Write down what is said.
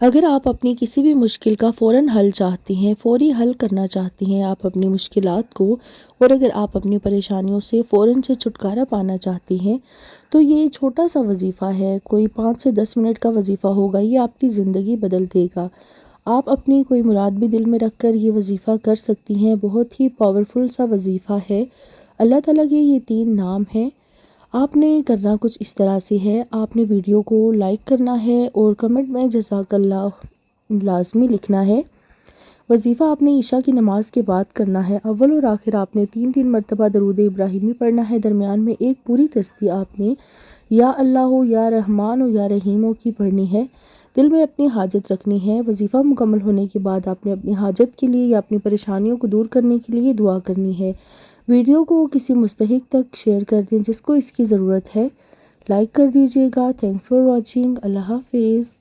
अगर आप अपनी किसी भी मुश्किल का फ़ौरन हल चाहती हैं, फ़ौरी हल करना चाहती हैं आप अपनी मुश्किलात को, और अगर आप अपनी परेशानियों से फ़ौरन से छुटकारा पाना चाहती हैं, तो ये छोटा सा वजीफ़ा है, कोई 5 से 10 मिनट का वजीफ़ा होगा, ये आपकी ज़िंदगी बदल देगा। आप अपनी कोई मुराद भी दिल में रख कर ये वजीफ़ा कर सकती हैं। बहुत ही पावरफुल सा वजीफ़ा है। अल्लाह ताला के ये 3 नाम हैं। आपने करना कुछ इस तरह से है, आपने वीडियो को लाइक करना है और कमेंट में जज़ाकल्लाह लाज़मी लिखना है। वजीफ़ा आपने ईशा की नमाज़ के बाद करना है। अव्वल और आखिर आपने 3-3 मरतबा दरूद इब्राहिमी पढ़ना है। दरमियान में एक पूरी तस्बीह आपने या अल्लाह हो, या रहमान हो, या रहीम हो की पढ़नी है। दिल में अपनी हाजत रखनी है। वजीफ़ा मुकम्मल होने के बाद आपने अपनी हाजत के लिए या अपनी परेशानियों को दूर करने के लिए दुआ करनी है। वीडियो को किसी मुस्तहिक तक शेयर कर दें जिसको इसकी ज़रूरत है। लाइक कर दीजिएगा। Thanks for watching. अल्लाह हाफिज़।